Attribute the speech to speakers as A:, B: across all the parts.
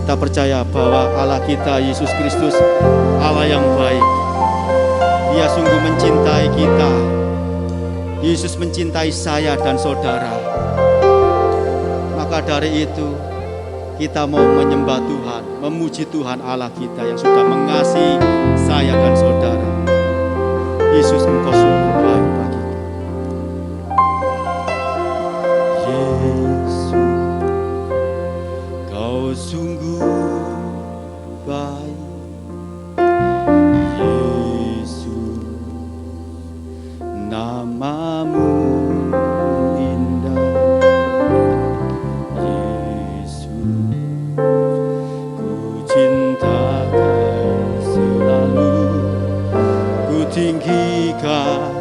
A: Kita percaya bahwa Allah kita, Yesus Kristus, Allah yang baik. Dia sungguh mencintai kita. Yesus mencintai saya dan saudara. Maka dari itu, kita mau menyembah Tuhan, memuji Tuhan Allah kita yang sudah mengasihi saya dan saudara. Yesus, Engkau sungguh baik bagi kita. Yesus, Kau sungguh baik. Yesus, nama-Mu indah. Yesus, ku cinta Kau selalu. Ku tinggikan,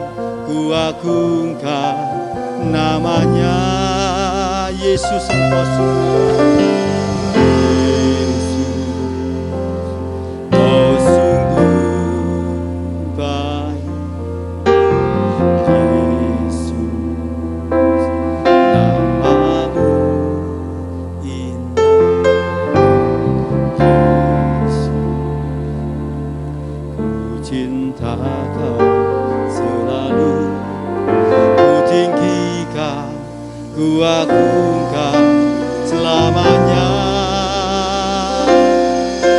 A: ku agungkan namanya. Yesus, Engkau sungguh. Cinta Kau selalu, ku tinggikan, ku agungkan selamanya.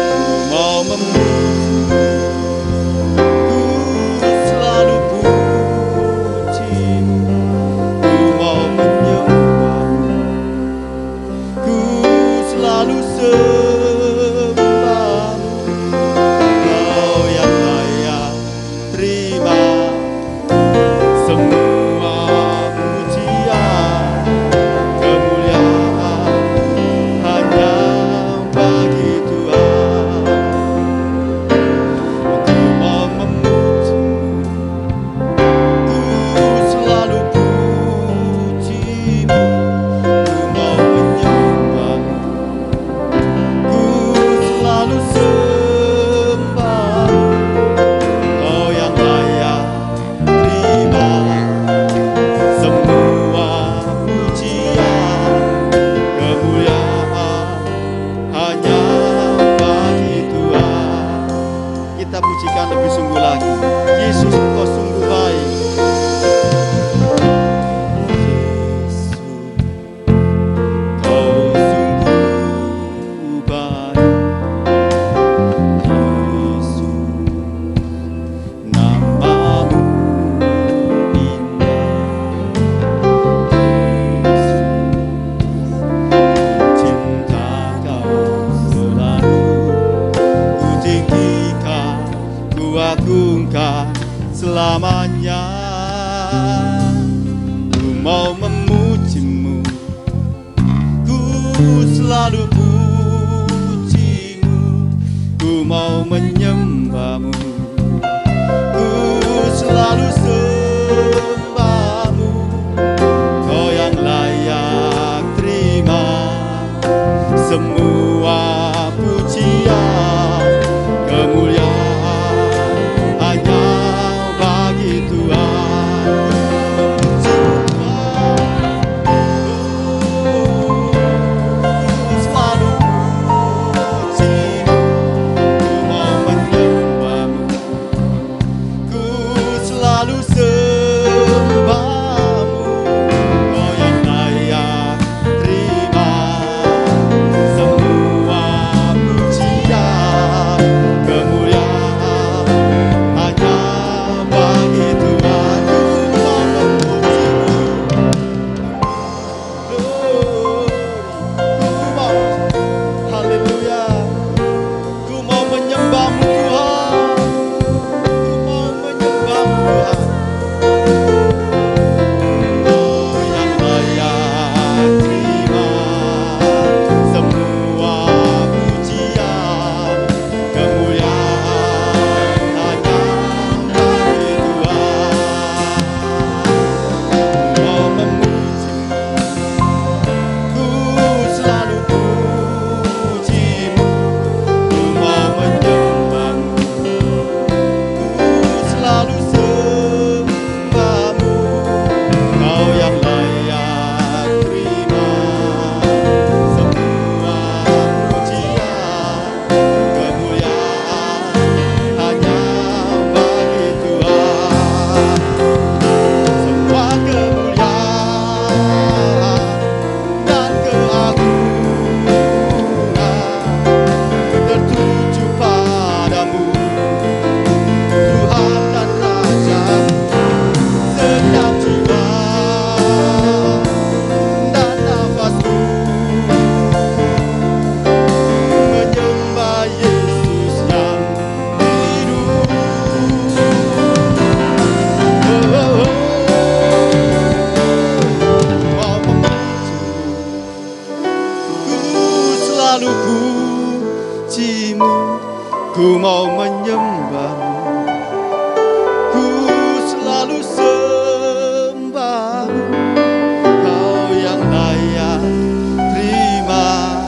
A: Ku mau memuji, ku selalu puji-Mu. Ku mau menyembah, ku selalu lebih sungguh lagi. Yesus, Engkau sungguh baik. Yesus, Kau sungguh baik. Yesus, nama-Mu indah. Yesus, cinta Kau selalu, ku tinggikan, ku agungkan selamanya. Ku mau memuji-Mu, ku selalu puji-Mu. Ku mau menyembah-Mu, ku selalu sembah-Mu. Kau yang layak terima semua pujian, kemuliaan hanya bagi Tuhan. Ku selalu puji-Mu, ku mau menyembah-Mu, ku selalu sembah-Mu. Kau yang layak terima semua pujian, kemuliaan selalu pujimu, ku mau menyembahmu, ku selalu sembahmu. Kau yang layak terima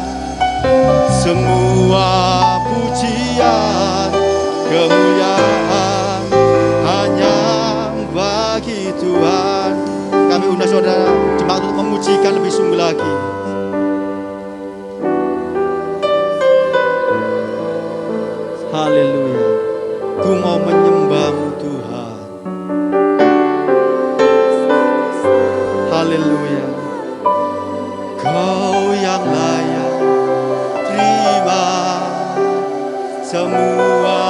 A: semua pujian, kemuliaan hanya bagi Tuhan. Kami undang saudara jemaat untuk memujikan lebih sungguh lagi. Haleluya. Ku mau menyembahmu Tuhan. Haleluya. Kau yang layak terima semua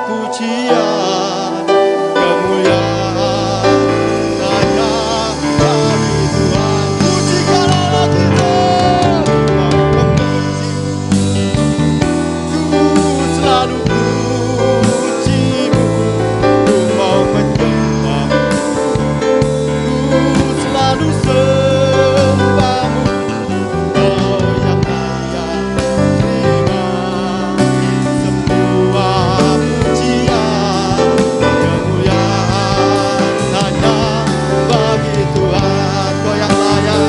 A: pujian, kemuliaan hanya bagi Tuhan. Pujikan Allah kita. Ku selalu pujimu, ku mau menyembahmu, ku selalu sembahmu. Kau yang layak terima semua pujian, kemuliaan hanya bagi Tuhan. Kau yang layak,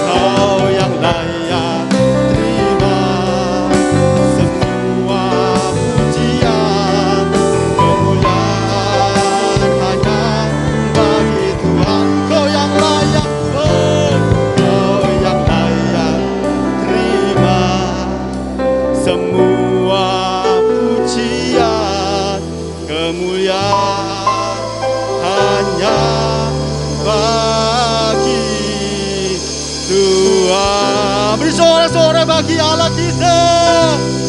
A: kau yang layak terima semua pujian, kemuliaan hanya bagi Tuhan. Kau yang layak Tuhan, kau yang layak terima semua pujian, kemuliaan hanya bagi Tuhan. Beri sorak-sorai bagi Allah kita.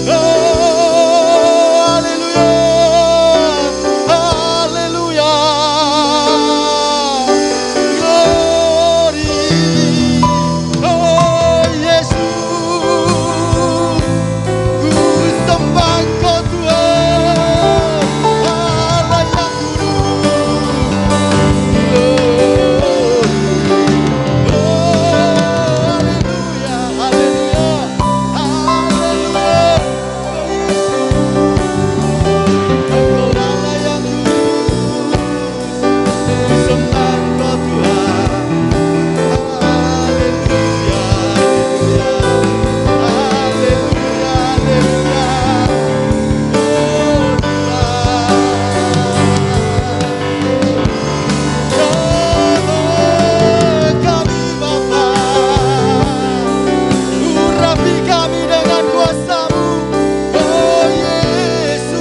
A: Oh, haleluya, haleluya. Glory, oh Yesus, ku sembah Engkau Tuhan, Allah yang kudus. Haleluya, haleluya, haleluya. Engkau Allah yang kudus, ku sembah Engkau Tuhan. Haleluya, haleluya, haleluya, Tuhan kami Bapa, urapi kami dengan kuasa-Mu, oh Yesus.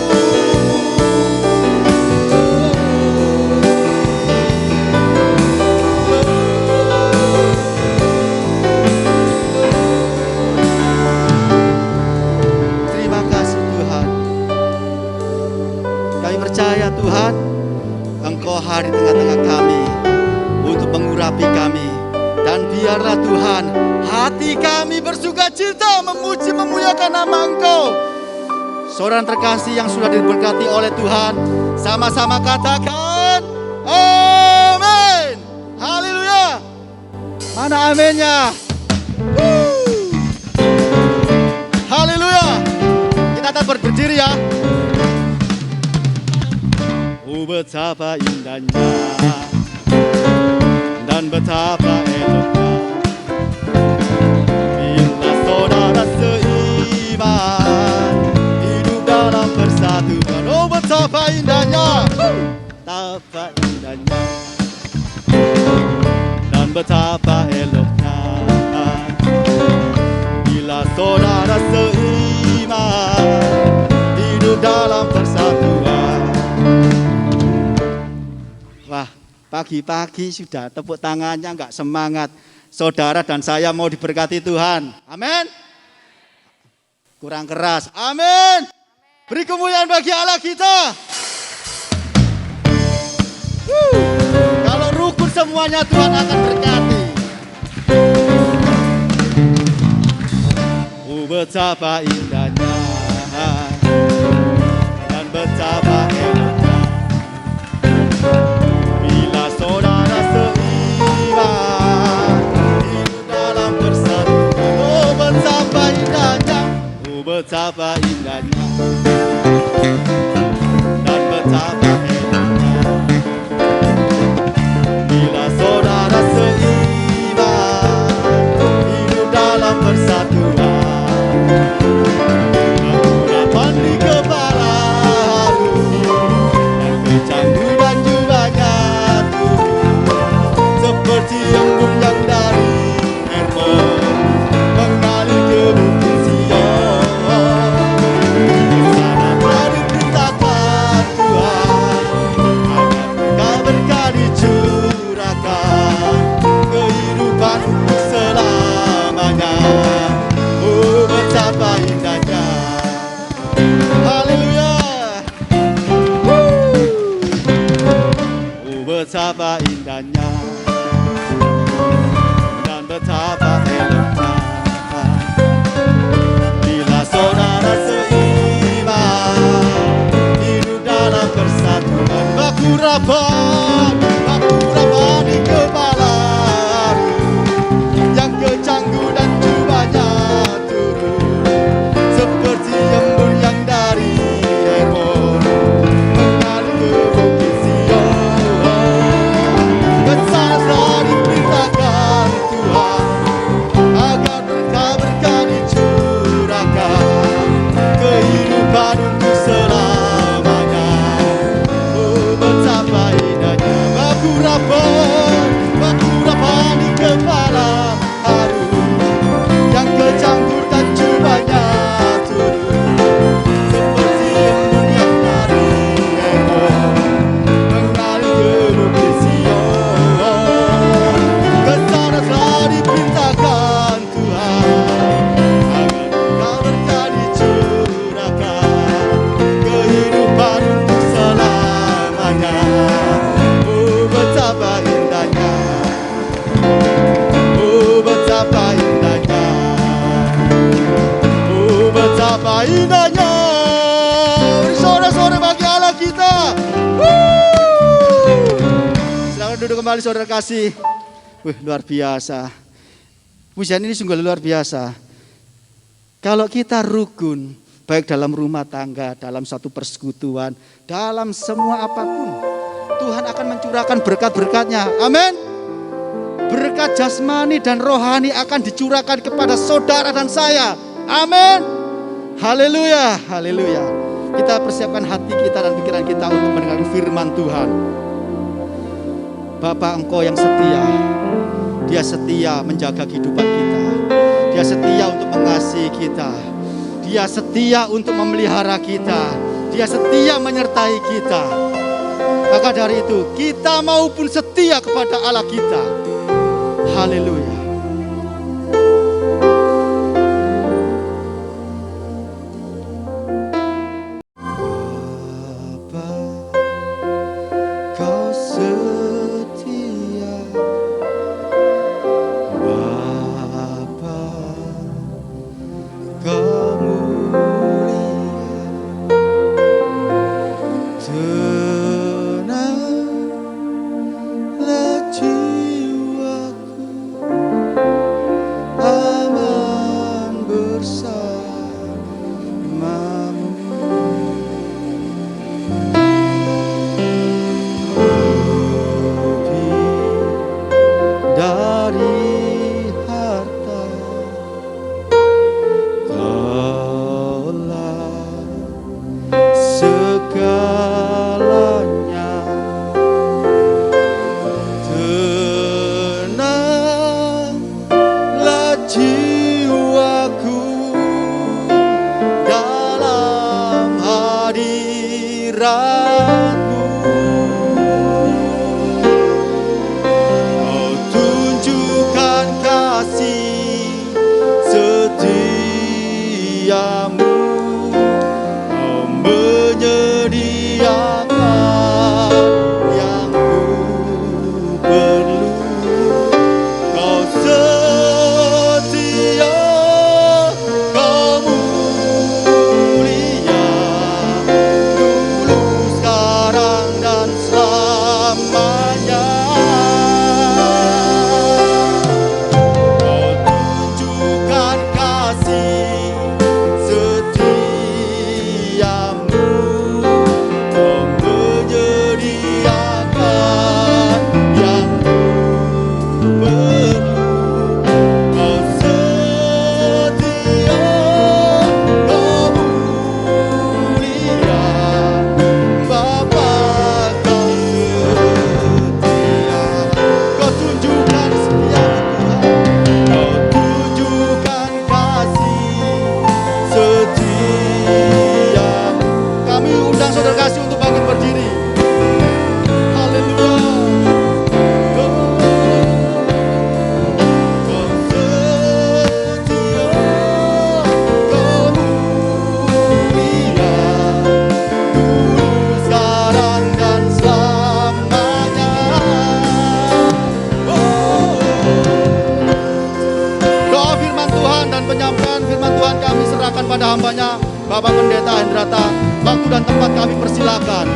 A: Terima kasih Tuhan. Kami percaya Tuhan, Engkau hadir di tengah-tengah kami untuk mengurapi kami. Dan biarlah Tuhan, hati kami bersuka cita memuji memuliakan nama Engkau. Saudara terkasih yang sudah diberkati oleh Tuhan, sama-sama katakan amin. Haleluya. Mana aminnya? Haleluya. Kita akan berdiri ya. Betapa indahnya dan betapa eloknya bila saudara seiman hidup dalam persatuan. Oh betapa indahnya, betapa indahnya dan betapa eloknya bila saudara seiman hidup dalam persatuan. Wah, pagi-pagi sudah tepuk tangannya nggak semangat. Saudara dan saya mau diberkati Tuhan. Amin. Kurang keras. Amin. Beri kemuliaan bagi Allah kita. Kalau rukun semuanya Tuhan akan berkati. Betapa indahnya dan betapa eloknya bila saudara seiman hidup dalam persatuan. Oh betapa indahnya betapa indahnya dan betapa hebatnya bila saudara seiman hidup dalam persatuan. Urapan di kepala haru dan kecandu dan jubahnya turun seperti embun yang dari Hermon mengalir ke bukit Sion. Sana telah diperintahkan Tuhan agar berkah berkah dicurahkan kehidupan untuk selamanya. Oh betapa indahnya, haleluya. Oh betapa indahnya dan betapa eloknya bila saudara seiman hidup dalam persatuan. Bakurapan di kepala haru yang kecanggu dan jubahnya turun seperti embun yang dari Hermon mengalir ke bukit Sion. Kesana diperintahkan Tuhan agar berkah-berkah dicurahkan kehidupan untuk selamanya. Oh betapa indahnya bakurapan di kepala haru yang kecanggur dan jubahnya turun seperti embun yang dari Hermon mengalir ke bukit Sion. Kesana telah diperintahkan Tuhan agar berkah dicurahkan kehidupan untuk selamanya. Oh betapa indahnya, oh betapa indahnya, oh betapa indahnya. Saudara-saudara bagi Allah kita. Silakan duduk kembali saudara kasih. Luar biasa. Pujian ini sungguh luar biasa. Kalau kita rukun, baik dalam rumah tangga, dalam satu persekutuan, dalam semua apapun, Tuhan akan mencurahkan berkat-berkatnya. Amin. Berkat jasmani dan rohani akan dicurahkan kepada saudara dan saya. Amin. Haleluya, haleluya. Kita persiapkan hati kita dan pikiran kita untuk mendengar firman Tuhan. Bapa, Engkau yang setia. Dia setia menjaga kehidupan kita. Dia setia untuk mengasihi kita. Dia setia untuk memelihara kita. Dia setia menyertai kita. Maka dari itu kita maupun setia kepada Allah kita. Haleluya. Bapa, Kau setia. Bapa, Kau mulia. Tenanglah jiwaku, aman bersamamu. Lebih dari harta, Kaulah segalanya. Tenanglah jiwaku dalam hadirat-Mu. Kau tunjukkan kasih setiamu. Kau menyediakan yang ku perlu. Kau setia, Kau mulia, dulu, sekarang, dan selamanya. Kau tunjukkan kasih kepada hambanya Bapak Pendeta Hendrata. Waktu dan tempat kami persilakan.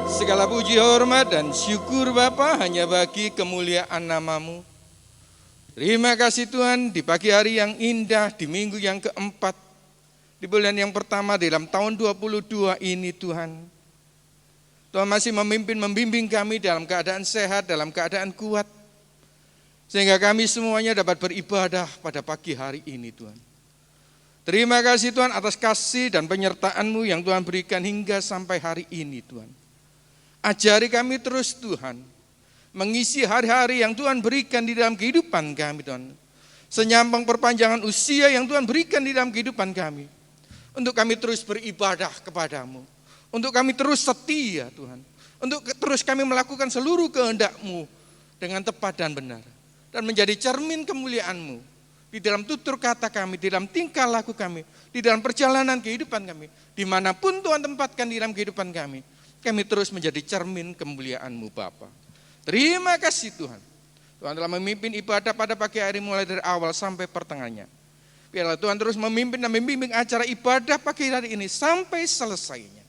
B: Segala puji, hormat, dan syukur Bapa hanya bagi kemuliaan nama-Mu. Terima kasih Tuhan di pagi hari yang indah, di minggu yang keempat, di bulan yang pertama dalam tahun 22 ini Tuhan. Tuhan masih membimbing kami dalam keadaan sehat, dalam keadaan kuat, sehingga kami semuanya dapat beribadah pada pagi hari ini Tuhan. Terima kasih Tuhan atas kasih dan penyertaan-Mu yang Tuhan berikan hingga sampai hari ini Tuhan. Ajari kami terus Tuhan, mengisi hari-hari yang Tuhan berikan di dalam kehidupan kami Tuhan. Senyambang perpanjangan usia yang Tuhan berikan di dalam kehidupan kami. Untuk kami terus beribadah kepada-Mu. Untuk kami terus setia Tuhan. Untuk terus kami melakukan seluruh kehendak-Mu dengan tepat dan benar. Dan menjadi cermin kemuliaan-Mu di dalam tutur kata kami, di dalam tingkah laku kami, di dalam perjalanan kehidupan kami. Dimanapun Tuhan tempatkan di dalam kehidupan kami terus menjadi cermin kemuliaan-Mu Bapa. Terima kasih Tuhan. Tuhan telah memimpin ibadah pada pagi hari mulai dari awal sampai pertengahannya. Biarlah Tuhan terus memimpin dan membimbing acara ibadah pagi hari ini sampai selesainya.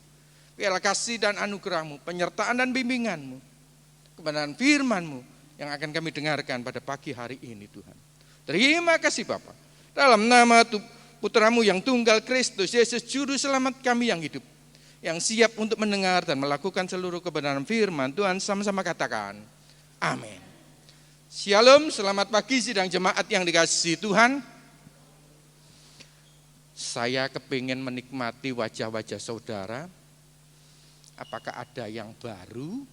B: Biarlah kasih dan anugerah-Mu, penyertaan dan bimbingan-Mu, kebenaran firman-Mu yang akan kami dengarkan pada pagi hari ini Tuhan. Terima kasih Bapa. Dalam nama Putra-Mu yang tunggal Kristus Yesus Juru Selamat kami yang hidup, yang siap untuk mendengar dan melakukan seluruh kebenaran firman Tuhan, sama-sama katakan amin. Shalom, selamat pagi sidang jemaat yang dikasihi Tuhan. Saya kepingin menikmati wajah-wajah saudara. Apakah ada yang baru?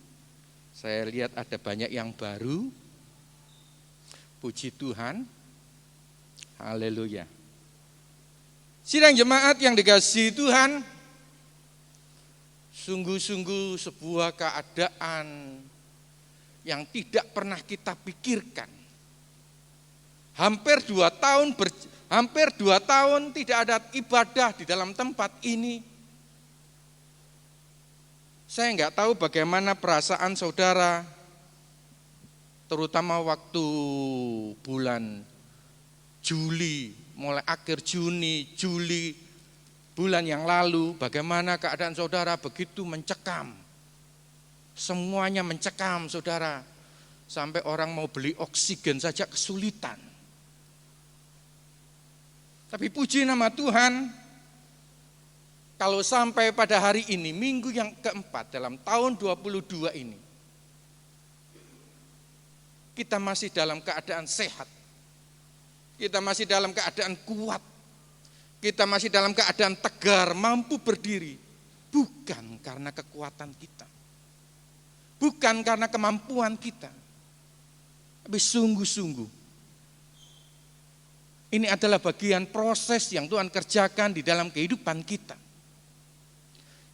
B: Saya lihat ada banyak yang baru. Puji Tuhan. Haleluya. Sidang jemaat yang dikasihi Tuhan, sungguh-sungguh sebuah keadaan yang tidak pernah kita pikirkan. Hampir 2 tahun tidak ada ibadah di dalam tempat ini. Saya enggak tahu bagaimana perasaan saudara, terutama waktu bulan Juli, mulai akhir Juni, Juli, bulan yang lalu, bagaimana keadaan saudara begitu mencekam. Semuanya mencekam saudara, sampai orang mau beli oksigen saja kesulitan. Tapi puji nama Tuhan, kalau sampai pada hari ini, minggu yang keempat dalam tahun 22 ini, kita masih dalam keadaan sehat, kita masih dalam keadaan kuat, kita masih dalam keadaan tegar, mampu berdiri, bukan karena kekuatan kita, bukan karena kemampuan kita, tapi sungguh-sungguh ini adalah bagian proses yang Tuhan kerjakan di dalam kehidupan kita.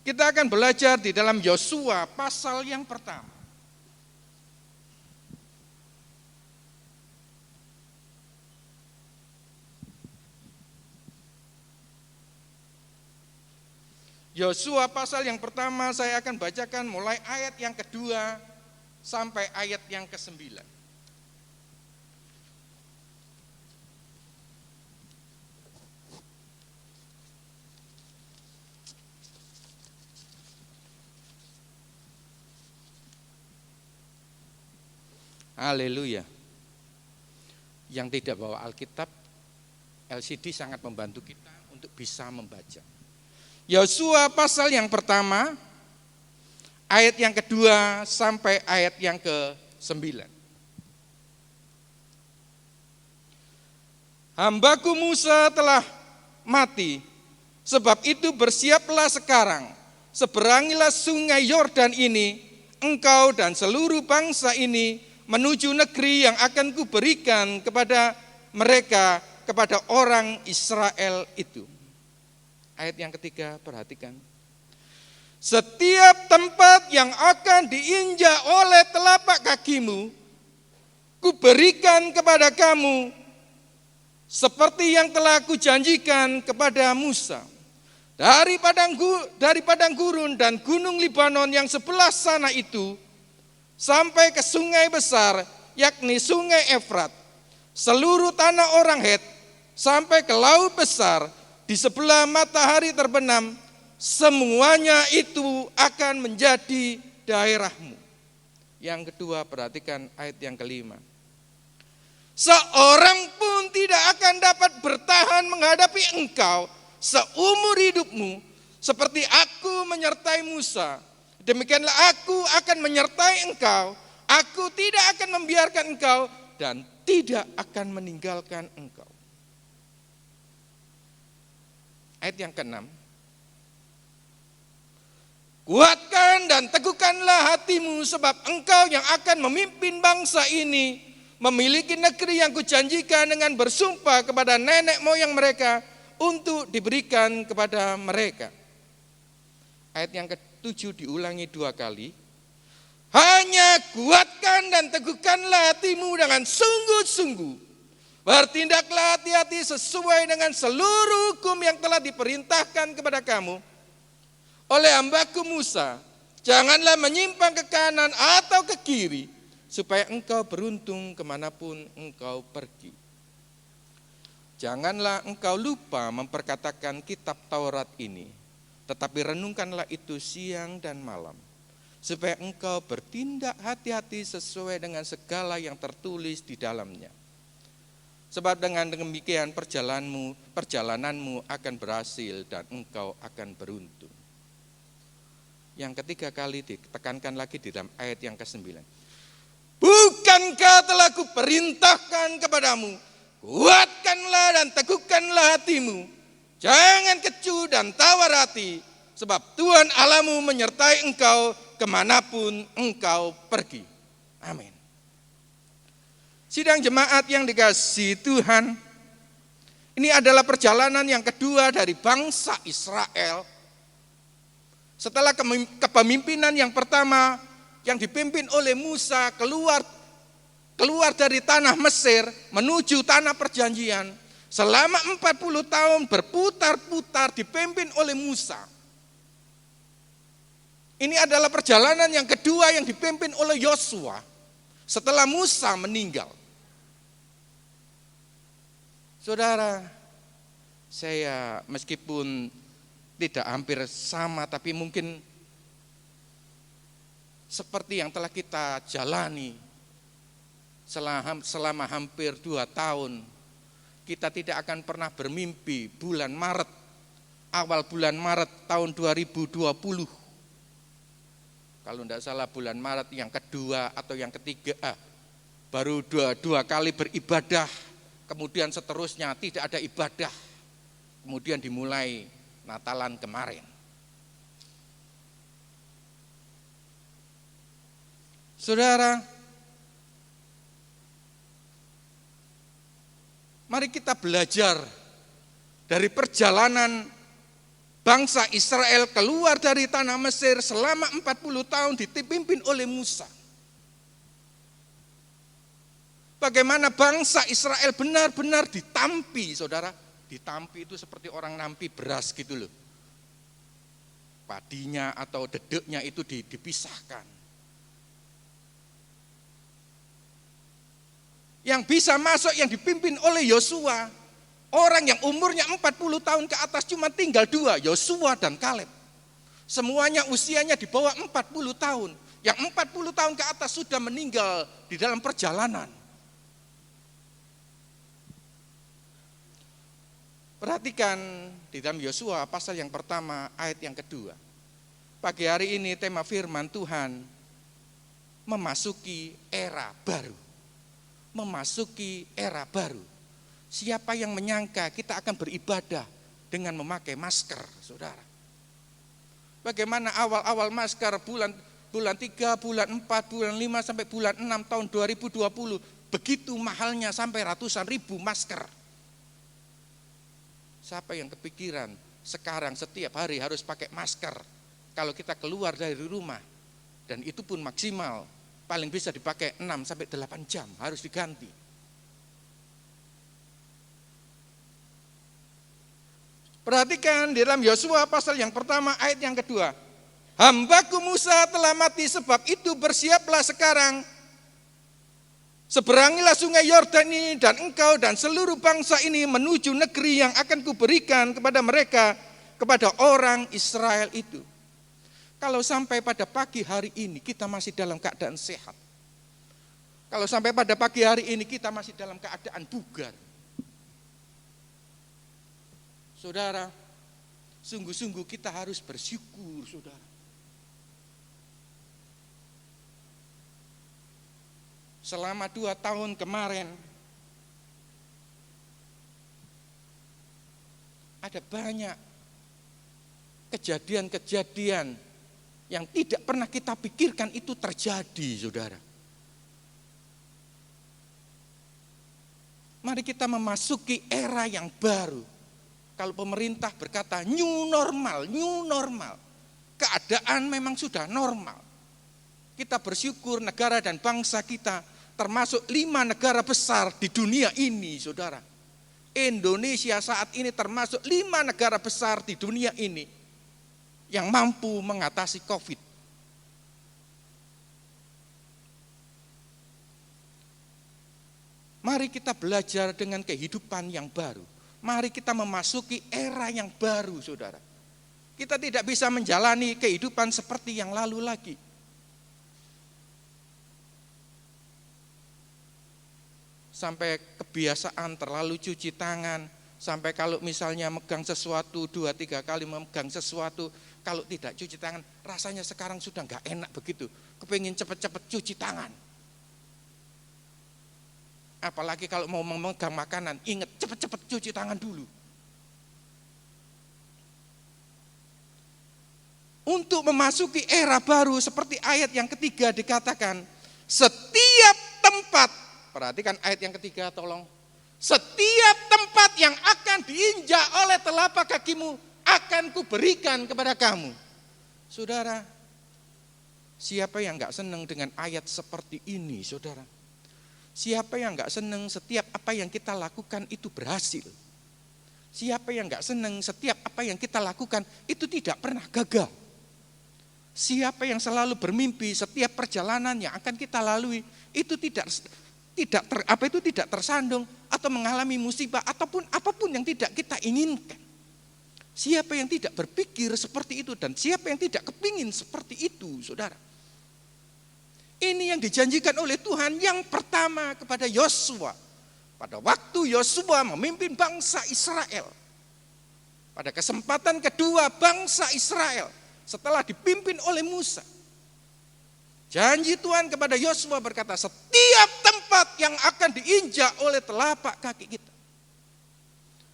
B: Kita akan belajar di dalam Yosua pasal yang pertama. Yosua pasal yang pertama saya akan bacakan mulai ayat yang kedua sampai ayat yang ke-9. Haleluya. Yang tidak bawa Alkitab, LCD sangat membantu kita untuk bisa membaca. Yosua pasal yang pertama, ayat yang kedua sampai ayat yang ke-9. Hambaku Musa telah mati, sebab itu bersiaplah sekarang, seberangilah sungai Yordan ini, engkau dan seluruh bangsa ini menuju negeri yang akan kuberikan kepada mereka, kepada orang Israel itu. Ayat yang ketiga, perhatikan. Setiap tempat yang akan diinjak oleh telapak kakimu, kuberikan kepada kamu, seperti yang telah kujanjikan kepada Musa. Dari padang gurun dan gunung Libanon yang sebelah sana itu, sampai ke sungai besar, yakni sungai Efrat, seluruh tanah orang Het, sampai ke laut besar, di sebelah matahari terbenam, semuanya itu akan menjadi daerahmu. Yang kedua, perhatikan ayat yang kelima. Seorang pun tidak akan dapat bertahan menghadapi engkau seumur hidupmu, seperti aku menyertai Musa. Demikianlah aku akan menyertai engkau, aku tidak akan membiarkan engkau dan tidak akan meninggalkan engkau. Ayat yang ke-6. Kuatkan dan teguhkanlah hatimu, sebab engkau yang akan memimpin bangsa ini memiliki negeri yang kujanjikan dengan bersumpah kepada nenek moyang mereka untuk diberikan kepada mereka. Ayat yang ke-7 diulangi 2 kali. Hanya kuatkan dan teguhkanlah hatimu dengan sungguh-sungguh. Bertindaklah hati-hati sesuai dengan seluruh hukum yang telah diperintahkan kepada kamu oleh hambaku Musa. Janganlah menyimpang ke kanan atau ke kiri, supaya engkau beruntung kemanapun engkau pergi. Janganlah engkau lupa memperkatakan kitab Taurat ini, tetapi renungkanlah itu siang dan malam, supaya engkau bertindak hati-hati sesuai dengan segala yang tertulis di dalamnya. Sebab dengan demikian perjalananmu akan berhasil dan engkau akan beruntung. Yang ketiga kali ditekankan lagi di dalam ayat yang ke-9. Bukankah telah kuperintahkan kepadamu, kuatkanlah dan teguhkanlah hatimu, jangan kecu dan tawar hati, sebab Tuhan Allahmu menyertai engkau kemanapun engkau pergi. Amin. Sidang jemaat yang dikasihi Tuhan, ini adalah perjalanan yang kedua dari bangsa Israel. Setelah kepemimpinan yang pertama yang dipimpin oleh Musa keluar dari tanah Mesir menuju tanah perjanjian, selama 40 tahun berputar-putar dipimpin oleh Musa. Ini adalah perjalanan yang kedua yang dipimpin oleh Yosua setelah Musa meninggal. Saudara, saya meskipun tidak hampir sama, tapi mungkin seperti yang telah kita jalani selama hampir 2 tahun, kita tidak akan pernah bermimpi awal bulan Maret tahun 2020. Kalau tidak salah bulan Maret yang kedua atau yang ketiga, baru dua kali beribadah. Kemudian seterusnya tidak ada ibadah. Kemudian dimulai Natalan kemarin. Saudara, mari kita belajar dari perjalanan bangsa Israel keluar dari tanah Mesir selama 40 tahun dipimpin oleh Musa. Bagaimana bangsa Israel benar-benar ditampi, saudara. Ditampi itu seperti orang nampi beras gitu loh. Padinya atau dedeknya itu dipisahkan. Yang bisa masuk yang dipimpin oleh Yosua, orang yang umurnya 40 tahun ke atas cuma tinggal 2, Yosua dan Kaleb. Semuanya usianya di bawah 40 tahun. Yang 40 tahun ke atas sudah meninggal di dalam perjalanan. Perhatikan di dalam Yosua pasal yang pertama ayat yang kedua. Pagi hari ini tema firman Tuhan memasuki era baru. Memasuki era baru. Siapa yang menyangka kita akan beribadah dengan memakai masker, saudara? Bagaimana awal-awal masker bulan 3, bulan 4, bulan 5 sampai bulan 6 tahun 2020 begitu mahalnya sampai ratusan ribu masker. Siapa yang kepikiran sekarang setiap hari harus pakai masker kalau kita keluar dari rumah, dan itu pun maksimal paling bisa dipakai 6 sampai 8 jam harus diganti. Perhatikan di dalam Yosua pasal yang pertama ayat yang kedua. Hambaku Musa telah mati, sebab itu bersiaplah sekarang. Seberangilah sungai Yordan ini dan engkau dan seluruh bangsa ini menuju negeri yang akan kuberikan kepada mereka, kepada orang Israel itu. Kalau sampai pada pagi hari ini kita masih dalam keadaan sehat. Kalau sampai pada pagi hari ini kita masih dalam keadaan bugar. Saudara, sungguh-sungguh kita harus bersyukur, saudara. Selama 2 tahun kemarin ada banyak kejadian-kejadian yang tidak pernah kita pikirkan itu terjadi, saudara. Mari kita memasuki era yang baru. Kalau pemerintah berkata new normal, keadaan memang sudah normal. Kita bersyukur negara dan bangsa kita termasuk 5 negara besar di dunia ini, saudara. Indonesia saat ini termasuk 5 negara besar di dunia ini yang mampu mengatasi COVID. Mari kita belajar dengan kehidupan yang baru. Mari kita memasuki era yang baru, saudara. Kita tidak bisa menjalani kehidupan seperti yang lalu lagi. Sampai kebiasaan terlalu cuci tangan, sampai kalau misalnya megang sesuatu 2-3 kali memegang sesuatu, kalau tidak cuci tangan, rasanya sekarang sudah enggak enak begitu. Kepengin cepat-cepat cuci tangan. Apalagi kalau mau memegang makanan, ingat cepat-cepat cuci tangan dulu. Untuk memasuki era baru seperti ayat yang ketiga dikatakan, setiap tempat, perhatikan ayat yang ketiga tolong. Setiap tempat yang akan diinjak oleh telapak kakimu akan kuberikan kepada kamu. Saudara, siapa yang enggak senang dengan ayat seperti ini, saudara? Siapa yang enggak senang setiap apa yang kita lakukan itu berhasil? Siapa yang enggak senang setiap apa yang kita lakukan itu tidak pernah gagal? Siapa yang selalu bermimpi setiap perjalanan yang akan kita lalui itu tidak tersandung atau mengalami musibah ataupun apapun yang tidak kita inginkan. Siapa yang tidak berpikir seperti itu dan siapa yang tidak kepingin seperti itu, saudara? Ini yang dijanjikan oleh Tuhan yang pertama kepada Yosua. Pada waktu Yosua memimpin bangsa Israel. Pada kesempatan kedua bangsa Israel setelah dipimpin oleh Musa. Janji Tuhan kepada Yosua berkata, setiap tempat yang akan diinjak oleh telapak kaki kita.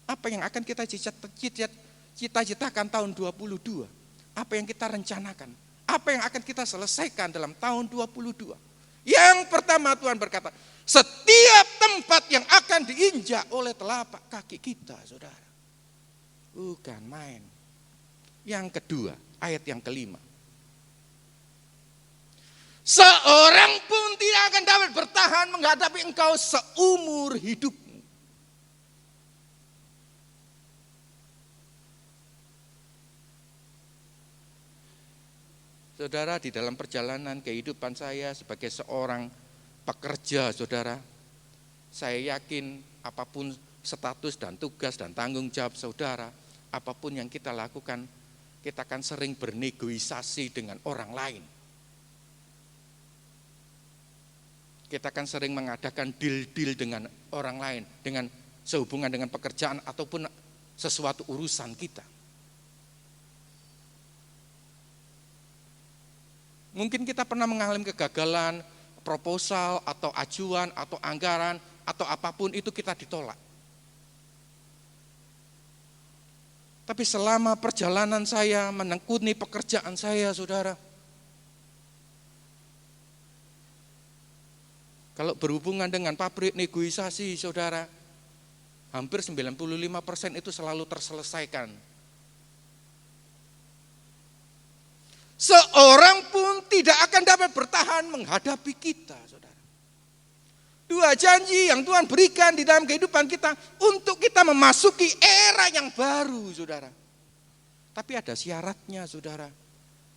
B: Apa yang akan kita cita-citakan tahun 2022? Apa yang kita rencanakan? Apa yang akan kita selesaikan dalam tahun 2022? Yang pertama Tuhan berkata, setiap tempat yang akan diinjak oleh telapak kaki kita, saudara. Bukan main. Yang kedua, ayat yang kelima. Seorang pun tidak akan dapat bertahan menghadapi engkau seumur hidupmu. Saudara, di dalam perjalanan kehidupan saya sebagai seorang pekerja, saudara, saya yakin apapun status dan tugas dan tanggung jawab saudara, apapun yang kita lakukan, kita akan sering bernegosiasi dengan orang lain. Kita akan sering mengadakan deal-deal dengan orang lain, dengan sehubungan dengan pekerjaan ataupun sesuatu urusan kita. Mungkin kita pernah mengalami kegagalan, proposal atau ajuan atau anggaran atau apapun itu kita ditolak. Tapi selama perjalanan saya menekuni pekerjaan saya, saudara, kalau berhubungan dengan pabrik negosiasi, saudara, hampir 95% itu selalu terselesaikan. Seorang pun tidak akan dapat bertahan menghadapi kita, saudara. Dua janji yang Tuhan berikan di dalam kehidupan kita untuk kita memasuki era yang baru, saudara. Tapi ada syaratnya, saudara.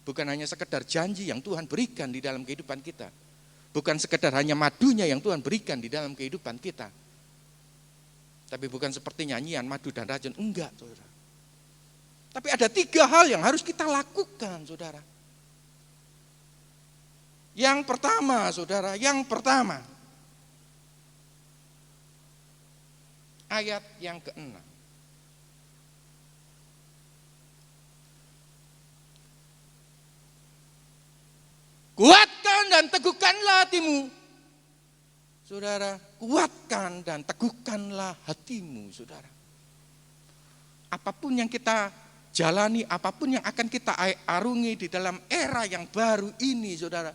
B: Bukan hanya sekedar janji yang Tuhan berikan di dalam kehidupan kita. Bukan sekedar hanya madunya yang Tuhan berikan di dalam kehidupan kita. Tapi bukan seperti nyanyian madu dan racun, enggak, saudara. Tapi ada 3 hal yang harus kita lakukan, saudara. Yang pertama, saudara, ayat yang ke-6. Kuatkan dan teguhkanlah hatimu. Saudara, kuatkan dan teguhkanlah hatimu, saudara. Apapun yang kita jalani, apapun yang akan kita arungi di dalam era yang baru ini, saudara.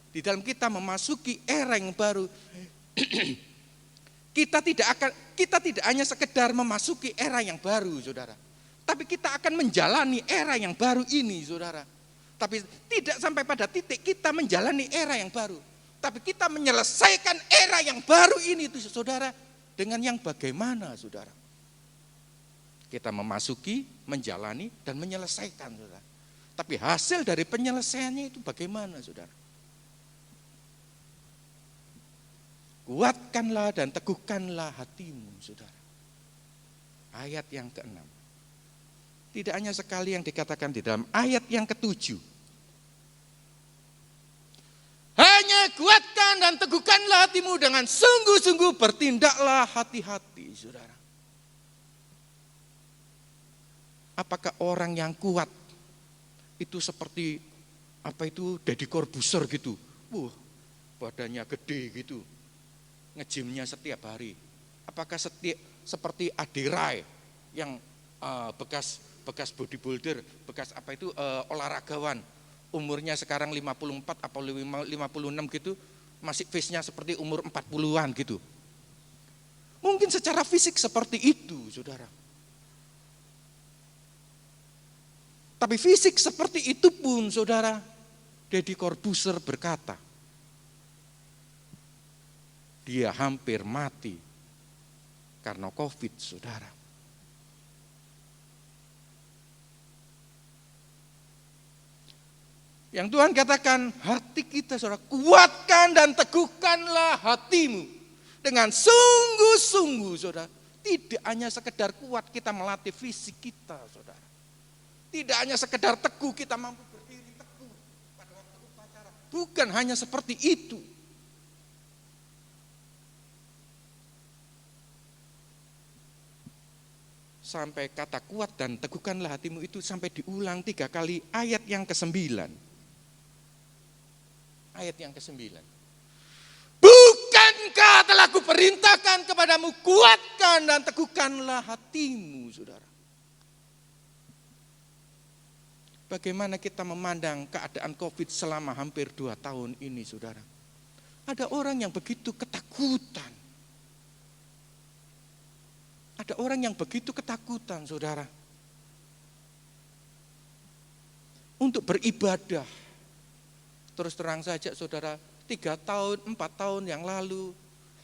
B: Di dalam kita memasuki era yang baru, kita tidak hanya sekedar memasuki era yang baru, saudara. Tapi kita akan menjalani era yang baru ini, saudara. Tapi tidak sampai pada titik kita menjalani era yang baru. Tapi kita menyelesaikan era yang baru ini, itu, saudara. Dengan yang bagaimana, saudara? Kita memasuki, menjalani, dan menyelesaikan, saudara. Tapi hasil dari penyelesaiannya itu bagaimana, saudara? Kuatkanlah dan teguhkanlah hatimu, saudara. Ayat yang ke-6. Tidak hanya sekali yang dikatakan di dalam ayat yang ke-7. Hanya kuatkan dan teguhkanlah hatimu dengan sungguh-sungguh bertindaklah hati-hati, saudara. Apakah orang yang kuat itu seperti Deddy Corbuzier gitu? Badannya gede gitu. Ngejimnya setiap hari. Apakah seperti Adi Rai yang bekas bodybuilder, bekas olahragawan, umurnya sekarang 54 atau 56 gitu, masih face-nya seperti umur 40-an gitu. Mungkin secara fisik seperti itu, saudara. Tapi fisik seperti itu pun, saudara, Deddy Corbuzier berkata, dia hampir mati karena COVID, saudara. Yang Tuhan katakan, hati kita, saudara, kuatkan dan teguhkanlah hatimu dengan sungguh-sungguh, saudara. Tidak hanya sekedar kuat kita melatih fisik kita, saudara. Tidak hanya sekedar teguh kita mampu berdiri teguh pada waktu upacara. Bukan hanya seperti itu. Sampai kata kuat dan teguhkanlah hatimu itu sampai diulang 3 kali ayat yang ke-9. Ayat yang ke-9. Bukankah telah kuperintahkan kepadamu, kuatkan dan teguhkanlah hatimu, saudara. Bagaimana kita memandang keadaan COVID selama hampir 2 tahun ini, saudara. Ada orang yang begitu ketakutan. Ada orang yang begitu ketakutan, saudara. Untuk beribadah. Terus terang saja, saudara, 3 tahun, 4 tahun yang lalu,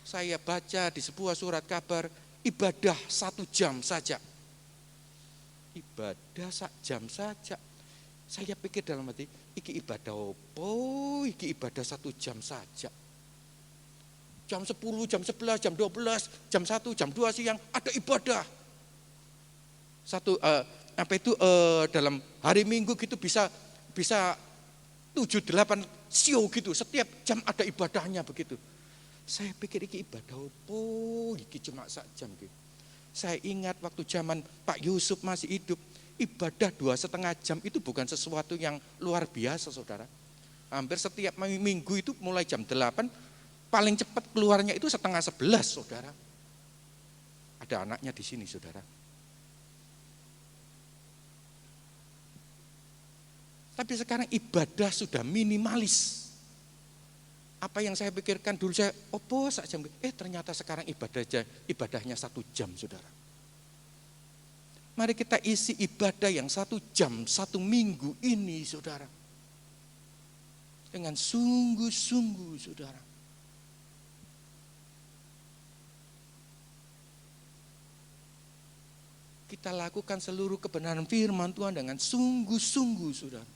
B: saya baca di sebuah surat kabar, ibadah 1 jam saja. Ibadah 1 jam saja. Saya pikir dalam hati, iki ibadah apa? Iki ibadah 1 jam saja. Jam 10, jam 11, jam 12, jam 1, jam 2 siang ada ibadah. Dalam hari Minggu gitu bisa 7-8 show gitu, setiap jam ada ibadahnya begitu. Saya pikir iki ibadah apa? Iki cuma 1 jam gitu. Saya ingat waktu zaman Pak Yusuf masih hidup, ibadah 2,5 jam itu bukan sesuatu yang luar biasa, saudara. Hampir setiap minggu itu mulai jam 8, paling cepat keluarnya itu 10:30, saudara. Ada anaknya di sini, saudara. Tapi sekarang ibadah sudah minimalis. Apa yang saya pikirkan dulu, saya sak jam, ternyata sekarang ibadahnya 1 jam, saudara. Mari kita isi ibadah yang 1 jam, 1 minggu ini, saudara. Dengan sungguh-sungguh, saudara. Kita lakukan seluruh kebenaran firman Tuhan dengan sungguh-sungguh, saudara.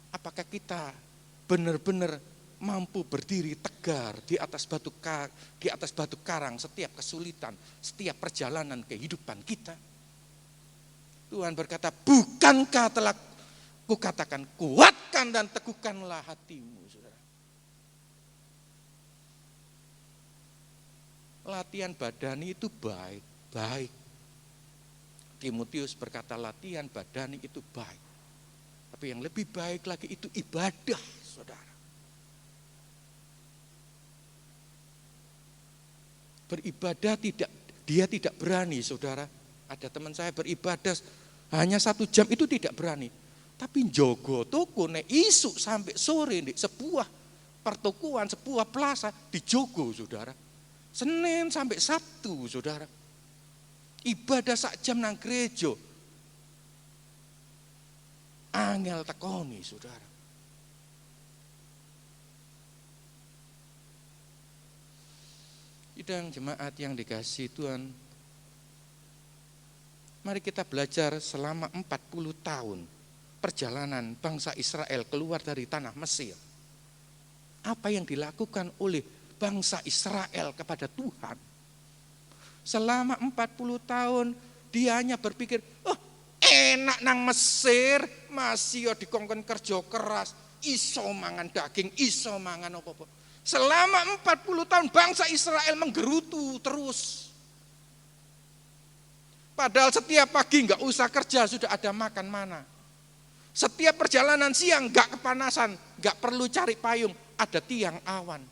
B: Apakah kita benar-benar mampu berdiri tegar di atas batu karang setiap kesulitan, setiap perjalanan kehidupan kita? Tuhan berkata, bukankah telah kukatakan, kuatkan dan teguhkanlah hatimu, saudara. Latihan badani itu baik. Timotius berkata latihan badani itu baik. Tapi yang lebih baik lagi itu ibadah, saudara. Beribadah dia tidak berani, saudara. Ada teman saya beribadah hanya 1 jam itu tidak berani. Tapi jogo toko nek isuk sampai sore di sebuah pertokoan, sebuah plaza dijogo, saudara. Senin sampai Sabtu, saudara. Ibadah 1 jam nang gereja. Angel tekoni, saudara. Sidang jemaat yang dikasihi Tuhan, mari kita belajar selama 40 tahun perjalanan bangsa Israel keluar dari tanah Mesir. Apa yang dilakukan oleh bangsa Israel kepada Tuhan? Selama 40 tahun dia hanya berpikir, enak nang Mesir, masih dikongkon kerja keras, iso mangan daging, iso mangan apa-apa. Selama 40 tahun bangsa Israel menggerutu terus. Padahal setiap pagi enggak usah kerja, sudah ada makan mana. Setiap perjalanan siang enggak kepanasan, enggak perlu cari payung, ada tiang awan.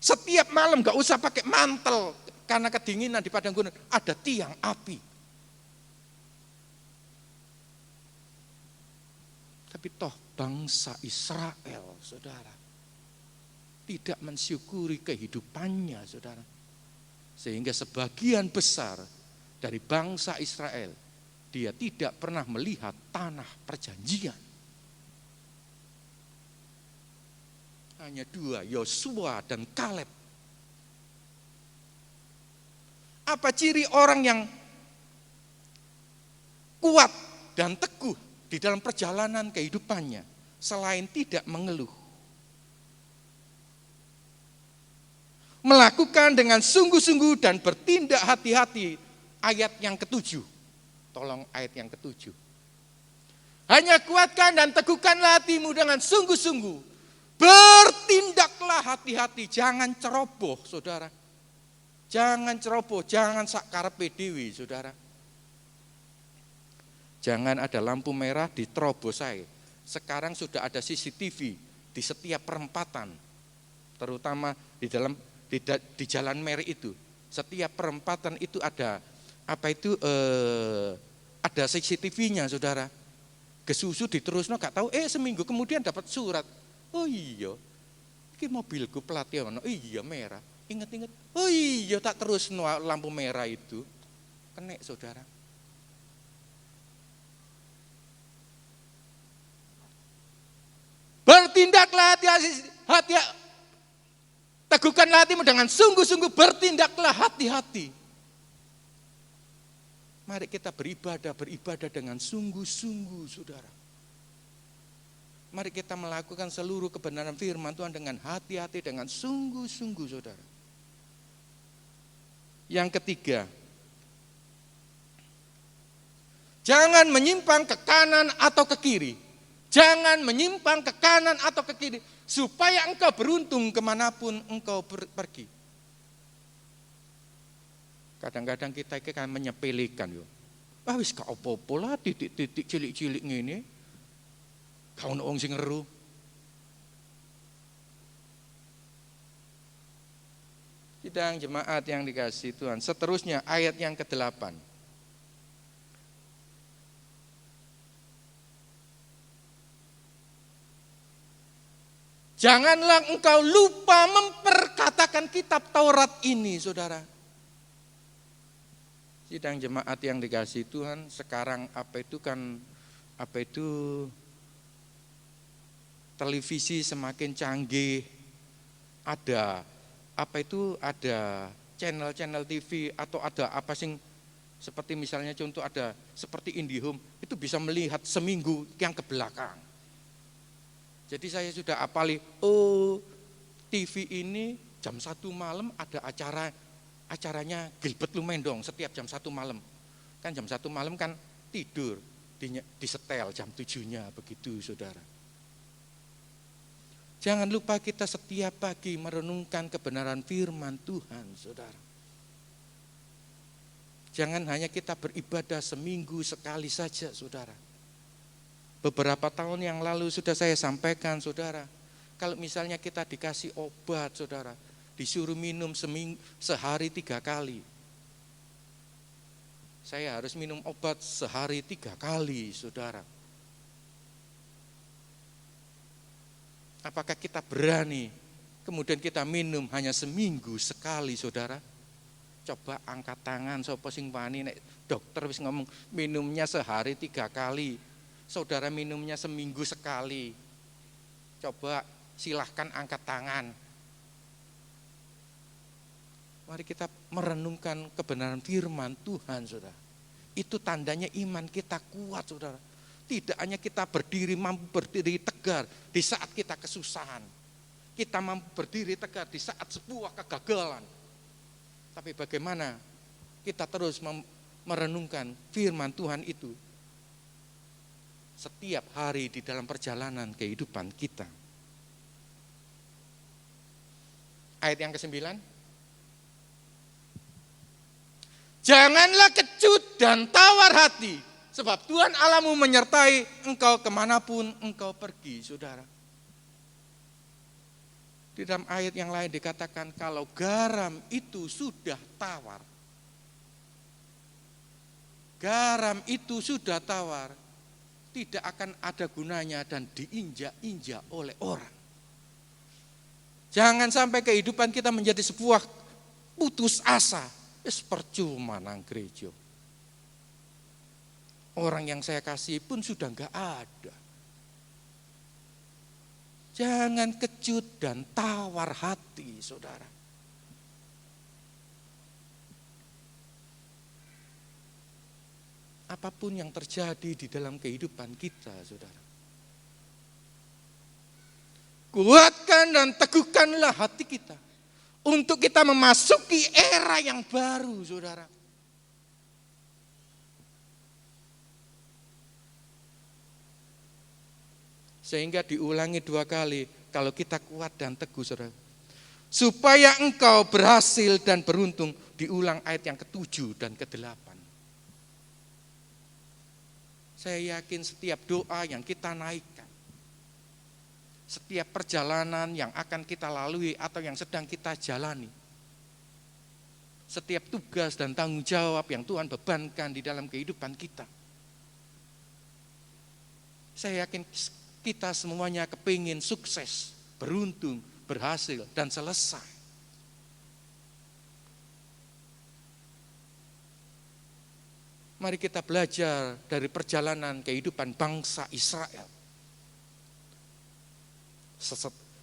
B: Setiap malam enggak usah pakai mantel karena kedinginan di padang gunung, ada tiang api. Tapi toh bangsa Israel, saudara, tidak mensyukuri kehidupannya, saudara. Sehingga sebagian besar dari bangsa Israel, dia tidak pernah melihat tanah perjanjian. Hanya 2, Yosua dan Kaleb. Apa ciri orang yang kuat dan teguh di dalam perjalanan kehidupannya selain tidak mengeluh? Melakukan dengan sungguh-sungguh dan bertindak hati-hati. Ayat yang ke-7. Tolong ayat yang ke-7. Hanya kuatkan dan teguhkanlah hatimu dengan sungguh-sungguh. Bertindaklah hati-hati, jangan ceroboh, saudara. Jangan ceroboh, jangan sakkarepe dhewe, saudara. Jangan ada lampu merah diterobos saya. Sekarang sudah ada CCTV di setiap perempatan, terutama di Jalan Meri itu. Setiap perempatan itu ada ada CCTV-nya, saudara. Kesusu diterusno gak tahu, seminggu kemudian dapat surat. Oh iya, ini mobilku platnya ono, iya merah. Ingat-ingat, oh iya tak terusno lampu merah itu. Kena, saudara. Bertindaklah hati-hati, teguhkanlah hatimu dengan sungguh-sungguh, bertindaklah hati-hati. Mari kita beribadah dengan sungguh-sungguh, saudara. Mari kita melakukan seluruh kebenaran firman Tuhan dengan hati-hati, dengan sungguh-sungguh, saudara. Yang ketiga, jangan menyimpang ke kanan atau ke kiri. Jangan menyimpang ke kanan atau ke kiri, supaya engkau beruntung kemanapun engkau pergi. Kadang-kadang kita kan menyepelekan yo. Ah wis gak apa-apa lah titik-titik cilik-cilik ngene. Gak ono wong sing ngeru. Sidang jemaat yang dikasihi Tuhan. Seterusnya ayat yang ke-8. Janganlah engkau lupa memperkatakan kitab Taurat ini, saudara. Sidang jemaat yang dikasihi Tuhan, sekarang apa itu televisi semakin canggih, ada channel-channel TV atau ada apa sing seperti misalnya contoh ada seperti IndiHome, itu bisa melihat seminggu yang ke belakang. Jadi saya sudah apali, TV ini jam 1 malam ada acaranya Gilbert Lumendong setiap jam 1 malam. Kan jam 1 malam kan tidur, disetel jam 7-nya begitu, saudara. Jangan lupa kita setiap pagi merenungkan kebenaran firman Tuhan, saudara. Jangan hanya kita beribadah seminggu sekali saja, saudara. Beberapa tahun yang lalu sudah saya sampaikan, saudara. Kalau misalnya kita dikasih obat, saudara, disuruh minum sehari 3 kali. Saya harus minum obat sehari 3 kali, saudara. Apakah kita berani kemudian kita minum hanya seminggu sekali, saudara? Coba angkat tangan sapa sing wani nek dokter wis ngomong minumnya sehari 3 kali. Saudara minumnya seminggu sekali. Coba silahkan angkat tangan. Mari kita merenungkan kebenaran firman Tuhan, saudara. Itu tandanya iman kita kuat, saudara. Tidak hanya kita mampu berdiri tegar di saat kita kesusahan. Kita mampu berdiri tegar di saat sebuah kegagalan. Tapi bagaimana kita terus merenungkan firman Tuhan itu setiap hari di dalam perjalanan kehidupan kita. Ayat yang ke-9. Janganlah kecut dan tawar hati, sebab Tuhan Allahmu menyertai engkau kemanapun engkau pergi, saudara. Di dalam ayat yang lain dikatakan kalau garam itu sudah tawar. Garam itu sudah tawar. Tidak akan ada gunanya dan diinjak-injak oleh orang. Jangan sampai kehidupan kita menjadi sebuah putus asa. Percuma nang gereja. Orang yang saya kasih pun sudah enggak ada. Jangan kecut dan tawar hati, saudara. Apapun yang terjadi di dalam kehidupan kita, saudara. Kuatkan dan teguhkanlah hati kita. Untuk kita memasuki era yang baru, saudara. Sehingga diulangi 2 kali, kalau kita kuat dan teguh, saudara. Supaya engkau berhasil dan beruntung, diulang ayat yang ke-7 dan ke-8. Saya yakin setiap doa yang kita naikkan, setiap perjalanan yang akan kita lalui atau yang sedang kita jalani, setiap tugas dan tanggung jawab yang Tuhan bebankan di dalam kehidupan kita, saya yakin kita semuanya kepingin sukses, beruntung, berhasil, dan selesai. Mari kita belajar dari perjalanan kehidupan bangsa Israel.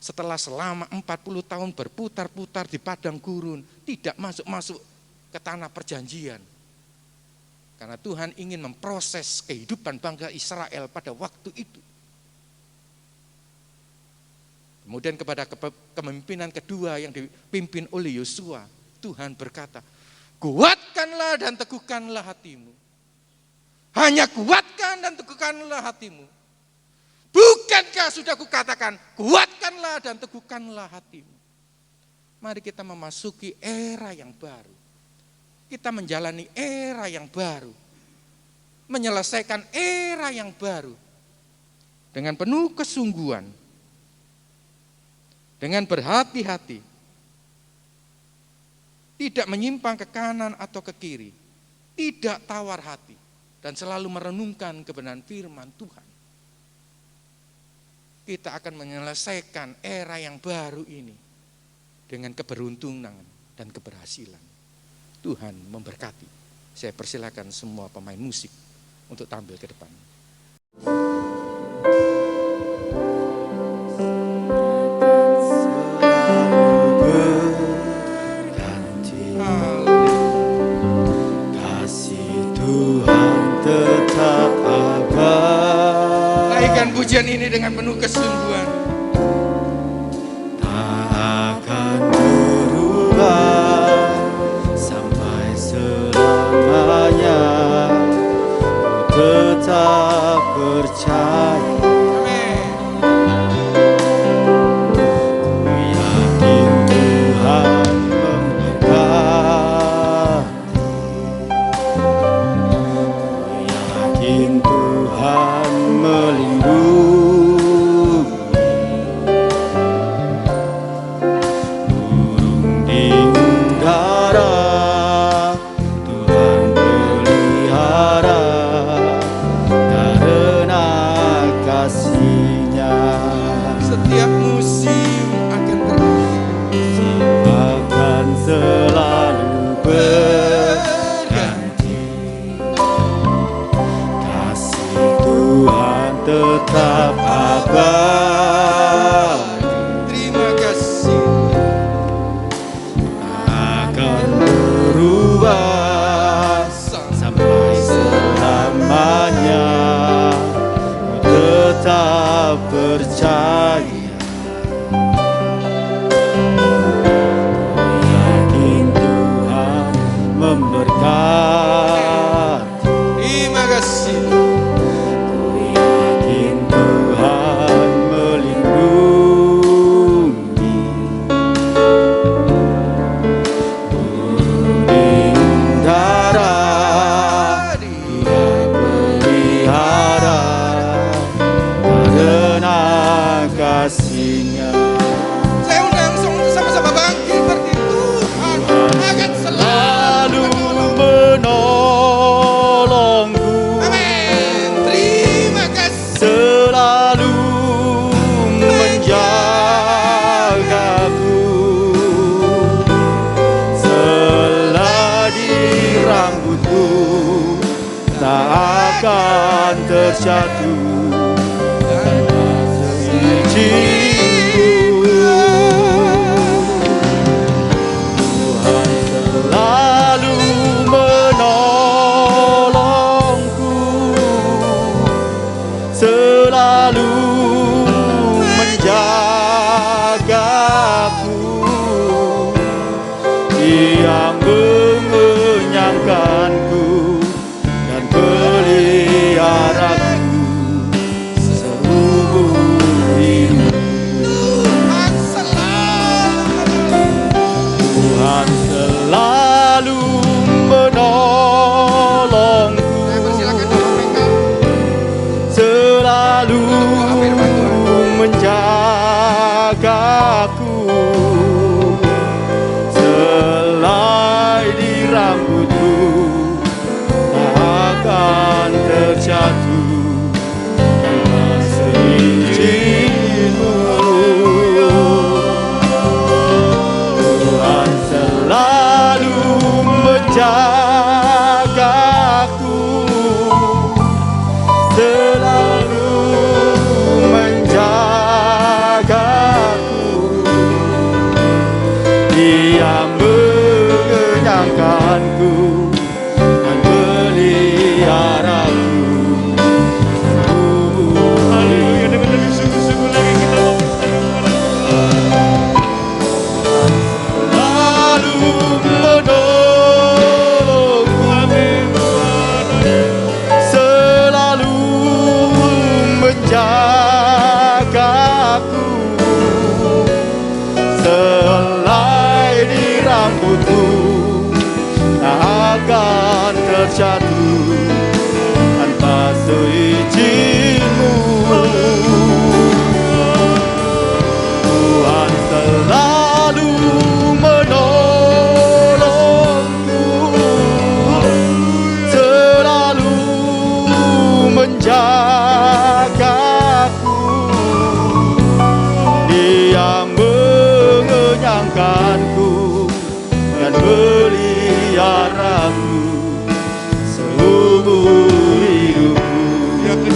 B: Setelah selama 40 tahun berputar-putar di padang gurun, tidak masuk-masuk ke tanah perjanjian. Karena Tuhan ingin memproses kehidupan bangsa Israel pada waktu itu. Kemudian kepada kepemimpinan kedua yang dipimpin oleh Yosua, Tuhan berkata, kuatkanlah dan teguhkanlah hatimu. Hanya kuatkan dan teguhkanlah hatimu. Bukankah sudah kukatakan, kuatkanlah dan teguhkanlah hatimu. Mari kita memasuki era yang baru. kita menjalani era yang baru, menyelesaikan era yang baru dengan penuh kesungguhan, dengan berhati-hati, tidak menyimpang ke kanan atau ke kiri, tidak tawar hati, dan selalu merenungkan kebenaran firman Tuhan. Kita akan menyelesaikan era yang baru ini dengan keberuntungan dan keberhasilan. Tuhan memberkati. Saya persilakan semua pemain musik untuk tampil ke depan. Naikkan pujian ini dengan penuh kesungguhan.
A: Tak akan berubah sampai selamanya, ku tetap percaya. Ku yakin Tuhan memberkati, ku yakin Tuhan melindungi. Burung di udara Tuhan pelihara, karena kasih-Nya.
B: Setiap musim akan berganti,
A: Akan selalu berganti, kasih Tuhan tetap abadi.
B: terima kasih.
A: Akan berubah sampai selamanya, ku tetap percaya. Ku yakin Tuhan memberkati,
B: Terima kasih.
A: ku yakin Tuhan melindungi. Burung di udara Tuhan pelihara, karena kasih-Nya.
B: Saya undang sama-sama bangkit berdiri. Tuhan akan
A: Lalu
B: selalu
A: menolongku,
B: Amin. Terima kasih.
A: selalu menjagaku, seladi rambutku tak akan terjatuh. Tuhan selalu menolongku, selalu menjagaku. Dia mengenyangkanku dan peliharaku seumur hidup.
B: Tuhan selalu
A: Tuhan selalu menolongku,
B: Saya persilakan Bapak PK.
A: selalu menjagaku, selai di rambutku tak akan terjatuh. Kasih-Mu Tuhan selalu menjaga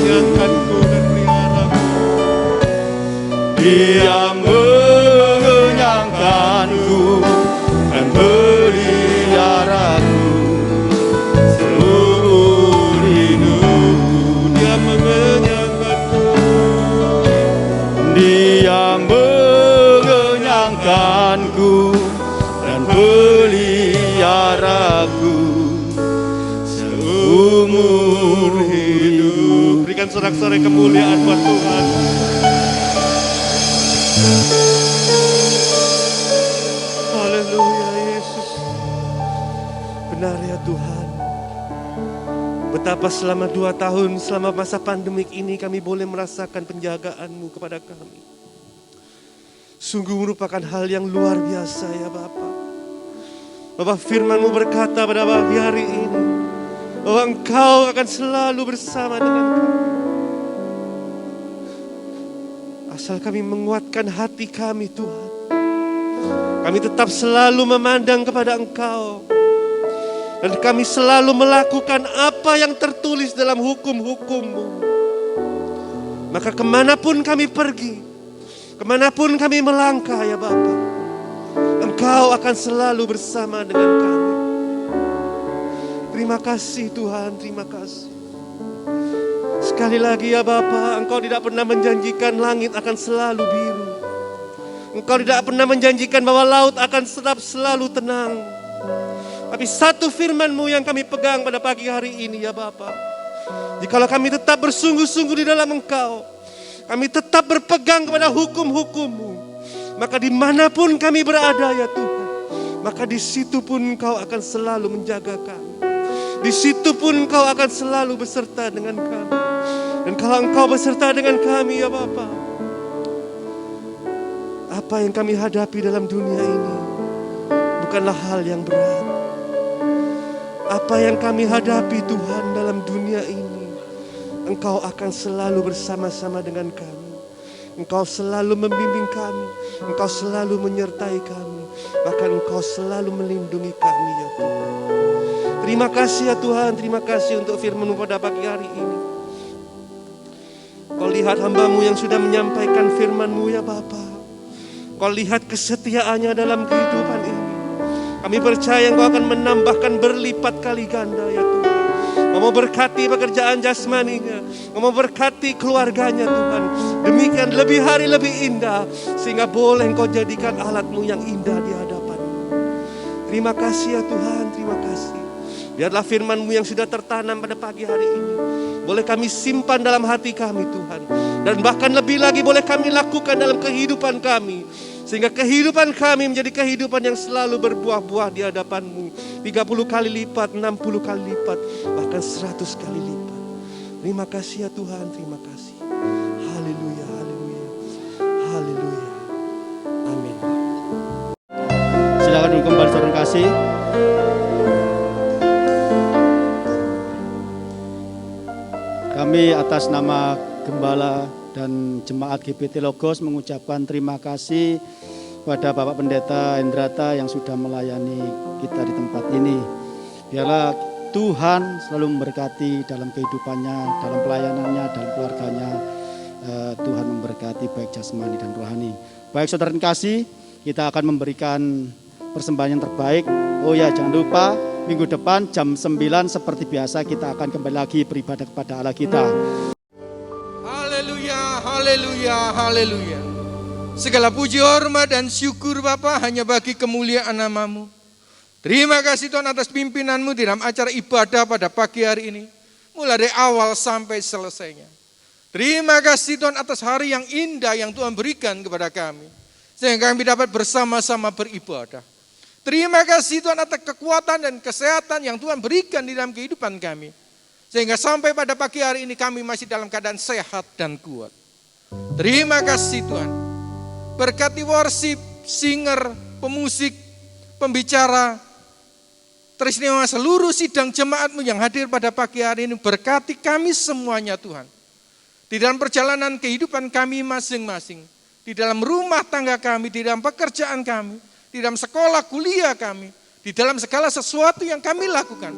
C: mengenyangkanku dan peliharaku.
A: Dia mengenyangkanku dan peliharaku seumur hidup.
C: Dia mengenyangkanku.
A: Dia mengenyangkanku dan peliharaku seumur hidup.
C: Berikan sorak-sorai kemuliaan buat Tuhan. Haleluya Yesus. Benar ya Tuhan. Betapa selama 2 tahun, selama masa pandemik ini kami boleh merasakan penjagaan-Mu kepada kami. Sungguh merupakan hal yang luar biasa ya Bapa. Bapa, firman-Mu berkata pada pagi hari ini bahwa Engkau akan selalu bersama dengan kami. Asal kami menguatkan hati kami Tuhan. Kami tetap selalu memandang kepada Engkau. Dan kami selalu melakukan apa yang tertulis dalam hukum-hukum-Mu. Maka kemanapun kami pergi, kemanapun kami melangkah ya Bapa, Engkau akan selalu bersama dengan kami. Terima kasih Tuhan, terima kasih. Sekali lagi ya Bapa, Engkau tidak pernah menjanjikan langit akan selalu biru. Engkau tidak pernah menjanjikan bahwa laut akan tetap selalu tenang. Tapi satu firman-Mu yang kami pegang pada pagi hari ini ya Bapa. Jikalau kami tetap bersungguh-sungguh di dalam Engkau, kami tetap berpegang kepada hukum-hukum-Mu, maka dimanapun kami berada ya Tuhan, maka di situ pun Engkau akan selalu menjaga kami. Di situ pun Engkau akan selalu beserta dengan kami. Dan kalau Engkau beserta dengan kami ya Bapa, apa yang kami hadapi dalam dunia ini bukanlah hal yang berat. Apa yang kami hadapi Tuhan dalam dunia ini, Engkau akan selalu bersama-sama dengan kami. Engkau selalu membimbing kami, Engkau selalu menyertai kami, bahkan Engkau selalu melindungi kami ya Tuhan. Terima kasih ya Tuhan, terima kasih untuk firman-Mu pada pagi hari ini. Kau lihat hamba-Mu yang sudah menyampaikan firman-Mu ya Bapa. Kau lihat kesetiaannya dalam kehidupan ini. Kami percaya Engkau akan menambahkan berlipat kali ganda ya Tuhan. Engkau mau berkati pekerjaan jasmaninya, Engkau mau berkati keluarganya Tuhan. Demikian lebih hari lebih indah, sehingga boleh Engkau jadikan alat-Mu yang indah di hadapan-Mu. Terima kasih ya Tuhan, terima kasih. Biarlah firman-Mu yang sudah tertanam pada pagi hari ini boleh kami simpan dalam hati kami Tuhan. Dan bahkan lebih lagi boleh kami lakukan dalam kehidupan kami. Sehingga kehidupan kami menjadi kehidupan yang selalu berbuah-buah di hadapan-Mu. 30 kali lipat, 60 kali lipat, bahkan 100 kali lipat. Terima kasih ya Tuhan, terima kasih. Haleluya, haleluya, haleluya. Amin.
A: Silakan dulu kembali saudara kasih. Kami atas nama Gembala dan Jemaat GPT Logos mengucapkan terima kasih kepada Bapak Pendeta Hendrata yang sudah melayani kita di tempat ini. Biarlah Tuhan selalu memberkati dalam kehidupannya, dalam pelayanannya, dalam keluarganya. Tuhan memberkati baik jasmani dan rohani. Baik saudara kasih, kita akan memberikan persembahan yang terbaik. Oh ya, jangan lupa minggu depan jam 9 seperti biasa kita akan kembali lagi beribadah kepada Allah kita.
B: Haleluya, haleluya, haleluya. Segala puji, hormat, dan syukur Bapa hanya bagi kemuliaan nama-Mu. Terima kasih Tuhan atas pimpinan-Mu di dalam acara ibadah pada pagi hari ini. Mulai dari awal sampai selesainya. Terima kasih Tuhan atas hari yang indah yang Tuhan berikan kepada kami. Sehingga kami dapat bersama-sama beribadah. Terima kasih Tuhan atas kekuatan dan kesehatan yang Tuhan berikan di dalam kehidupan kami. Sehingga sampai pada pagi hari ini kami masih dalam keadaan sehat dan kuat. Terima kasih Tuhan. Berkati worship, singer, pemusik, pembicara, teristimewa seluruh sidang jemaat-Mu yang hadir pada pagi hari ini. Berkati kami semuanya Tuhan. Di dalam perjalanan kehidupan kami masing-masing. Di dalam rumah tangga kami, di dalam pekerjaan kami, di dalam sekolah kuliah kami, di dalam segala sesuatu yang kami lakukan.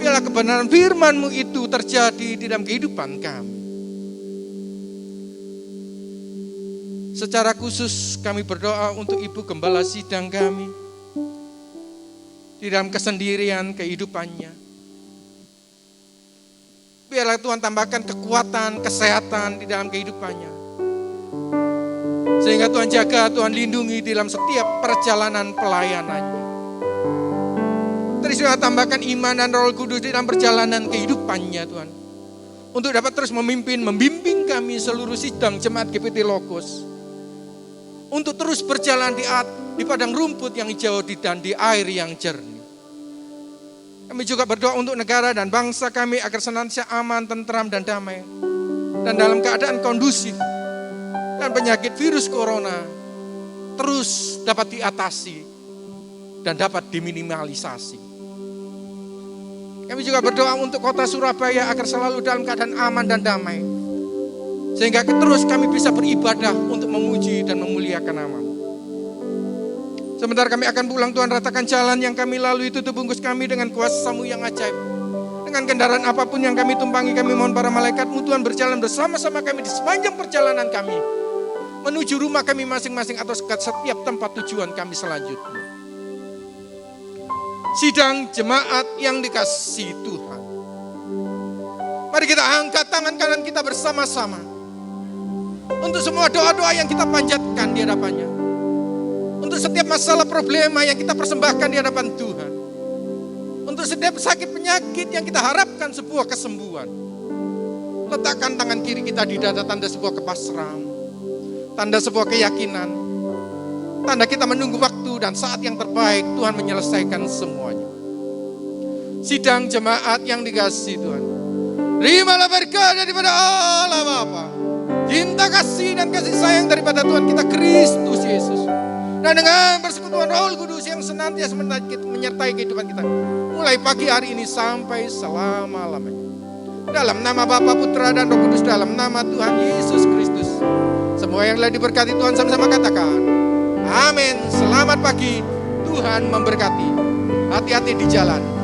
B: biarlah kebenaran firman-Mu itu terjadi di dalam kehidupan kami. Secara khusus kami berdoa untuk Ibu Gembala Sidang kami. Di dalam kesendirian kehidupannya. Biarlah Tuhan tambahkan kekuatan, kesehatan di dalam kehidupannya. Sehingga Tuhan jaga, Tuhan lindungi di dalam setiap perjalanan pelayanannya. Terus Tuhan tambahkan iman dan Roh Kudus di dalam perjalanan kehidupannya Tuhan. Untuk dapat terus membimbing kami seluruh sidang jemaat GPT Logos. Untuk terus berjalan di padang rumput yang hijau dan di air yang jernih. Kami juga berdoa untuk negara dan bangsa kami agar senantiasa aman, tentram dan damai. Dan dalam keadaan kondusif. Dan penyakit virus corona terus dapat diatasi dan dapat diminimalisasi. Kami juga berdoa untuk kota Surabaya agar selalu dalam keadaan aman dan damai. Sehingga terus kami bisa beribadah untuk memuji dan memuliakan nama-Mu. Sebentar kami akan pulang, Tuhan, ratakan jalan yang kami lalui, tutup bungkus kami dengan kuasa-Mu yang ajaib. Dengan kendaraan apapun yang kami tumpangi, kami mohon para malaikat-Mu Tuhan berjalan bersama-sama kami di sepanjang perjalanan kami. Menuju rumah kami masing-masing atau setiap tempat tujuan kami selanjutnya. Sidang jemaat yang dikasihi Tuhan. Mari kita angkat tangan kanan kita bersama-sama. Untuk semua doa-doa yang kita panjatkan di hadapannya. Untuk setiap masalah problema yang kita persembahkan di hadapan Tuhan. Untuk setiap sakit penyakit yang kita harapkan sebuah kesembuhan. Letakkan tangan kiri kita di dada, tanda sebuah kepasrahan. Tanda sebuah keyakinan. Tanda kita menunggu waktu dan saat yang terbaik Tuhan menyelesaikan semuanya. Sidang jemaat yang dikasihi Tuhan. Terimalah berkat daripada Allah Bapa. Cinta kasih dan kasih sayang daripada Tuhan kita Kristus Yesus. Dan dengan persekutuan Roh Kudus yang senantiasa menyertai kehidupan kita. Mulai pagi hari ini sampai selama-lamanya. Dalam nama Bapa, Putra dan Roh Kudus, dalam nama Tuhan Yesus Kristus. Semua yang telah diberkati Tuhan sama-sama katakan amin. Selamat pagi, Tuhan memberkati. Hati-hati di jalan.